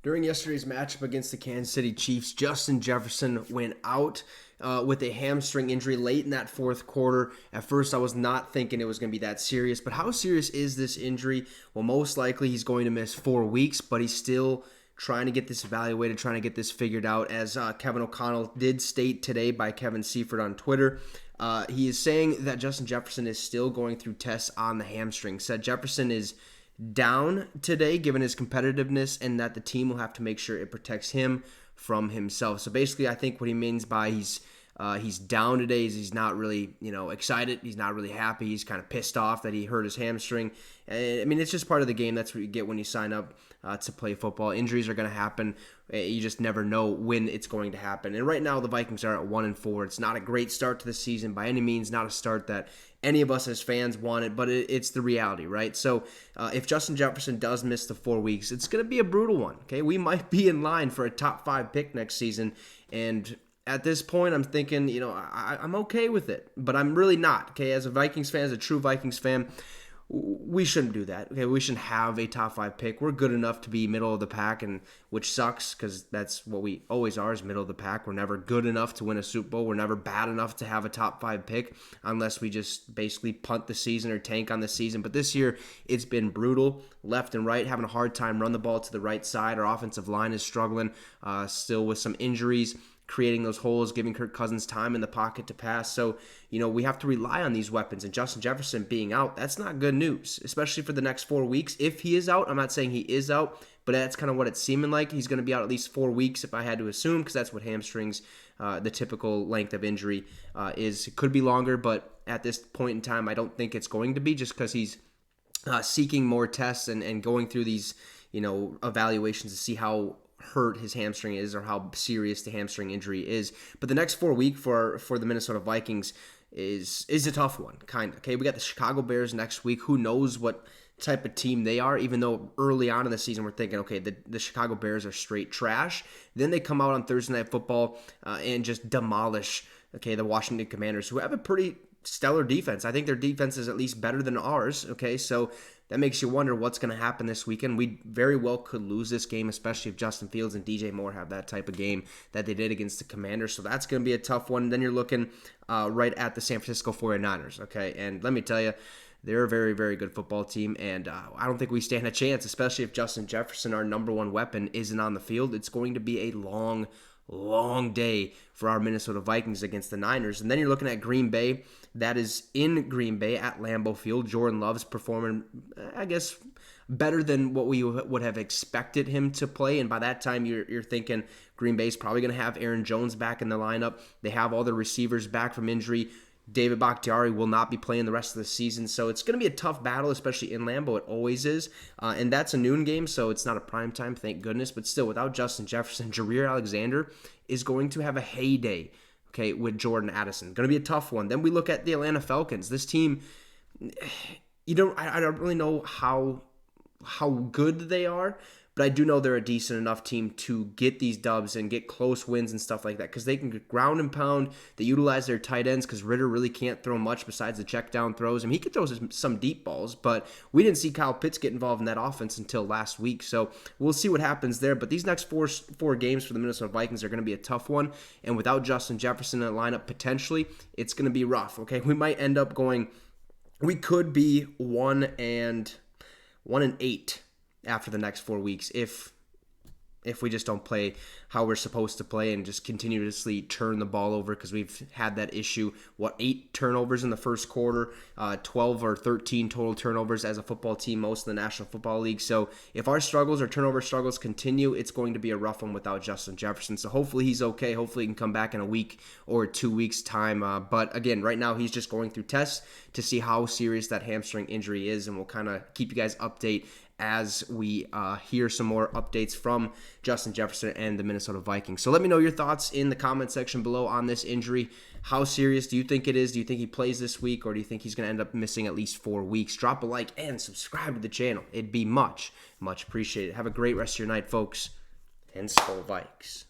During yesterday's matchup against the Kansas City Chiefs, Justin Jefferson went out with a hamstring injury late in that fourth quarter. At first, I was not thinking it was going to be that serious, but how serious is this injury? Well, most likely he's going to miss 4 weeks, but he's still trying to get this evaluated, trying to get this figured out, as Kevin O'Connell did state today by Kevin Seifert on Twitter. He is saying that Justin Jefferson is still going through tests on the hamstring. Said Jefferson is down today given his competitiveness and that the team will have to make sure it protects him from himself. So basically, I think what he means by he's down today is he's not really, excited. He's not really happy. He's kind of pissed off that he hurt his hamstring. I mean, it's just part of the game. That's what you get when you sign up to play football. Injuries are going to happen. You just never know when it's going to happen. And right now, the Vikings are at 1-4. It's not a great start to the season by any means. Not a start that any of us as fans wanted, but it's the reality, right? So if Justin Jefferson does miss the 4 weeks, it's going to be a brutal one. Okay, we might be in line for a top 5 pick next season, and at this point, I'm thinking, I'm okay with it, but I'm really not. Okay, as a Vikings fan, as a true Vikings fan, we shouldn't do that. Okay, we shouldn't have a top 5 pick. We're good enough to be middle of the pack, and which sucks because that's what we always are, is middle of the pack. We're never good enough to win a Super Bowl. We're never bad enough to have a top 5 pick unless we just basically punt the season or tank on the season. But this year, it's been brutal, left and right, having a hard time run the ball to the right side. Our offensive line is struggling, still with some injuries, creating those holes, giving Kirk Cousins time in the pocket to pass. So, we have to rely on these weapons. And Justin Jefferson being out, that's not good news, especially for the next 4 weeks. If he is out, I'm not saying he is out, but that's kind of what it's seeming like. He's going to be out at least 4 weeks if I had to assume, because that's what hamstrings, the typical length of injury is. It could be longer, but at this point in time, I don't think it's going to be, just because he's seeking more tests and going through these, evaluations to see how hurt his hamstring is or how serious the hamstring injury is. But the next 4 week for the Minnesota Vikings is a tough one, kind of. Okay, we got the Chicago Bears next week. Who knows what type of team they are, even though early on in the season we're thinking, okay, the Chicago Bears are straight trash. Then they come out on Thursday Night Football and just demolish, the Washington Commanders, who have a pretty stellar defense. I think their defense is at least better than ours, okay? So that makes you wonder what's going to happen this weekend. We very well could lose this game, especially if Justin Fields and DJ Moore have that type of game that they did against the Commanders. So that's going to be a tough one. Then you're looking right at the San Francisco 49ers, okay? And let me tell you, they're a very, very good football team, and I don't think we stand a chance, especially if Justin Jefferson, our number one weapon, isn't on the field. It's going to be a long day for our Minnesota Vikings against the Niners. And then you're looking at Green Bay. That is in Green Bay at Lambeau Field. Jordan Love's performing, I guess, better than what we would have expected him to play. And by that time, you're thinking Green Bay's probably going to have Aaron Jones back in the lineup. They have all the receivers back from injury. David Bakhtiari will not be playing the rest of the season, so it's going to be a tough battle, especially in Lambeau. It always is, and that's a noon game, so it's not a prime time, thank goodness. But still, without Justin Jefferson, Jareer Alexander is going to have a heyday, okay, with Jordan Addison. Going to be a tough one. Then we look at the Atlanta Falcons. This team, I don't really know how good they are, but I do know they're a decent enough team to get these dubs and get close wins and stuff like that, because they can ground and pound. They utilize their tight ends, because Ritter really can't throw much besides the check down throws. I mean, he could throw some deep balls, but we didn't see Kyle Pitts get involved in that offense until last week. So we'll see what happens there. But these next four games for the Minnesota Vikings are going to be a tough one. And without Justin Jefferson in the lineup, potentially, it's going to be rough. Okay, we might end up we could be 1-8 after the next 4 weeks if we just don't play how we're supposed to play and just continuously turn the ball over, because we've had that issue. 8 turnovers in the first quarter, 12 or 13 total turnovers as a football team, most in the National Football League. So if our turnover struggles continue, it's going to be a rough one without Justin Jefferson. So hopefully he's okay. Hopefully he can come back in a week or 2 weeks time. But again, right now he's just going through tests to see how serious that hamstring injury is, and we'll kind of keep you guys update as we hear some more updates from Justin Jefferson and the Minnesota Vikings. So let me know your thoughts in the comment section below on this injury. How serious do you think it is? Do you think he plays this week, or do you think he's going to end up missing at least 4 weeks? Drop a like and subscribe to the channel. It'd be much, much appreciated. Have a great rest of your night, folks, and Skol Vikes.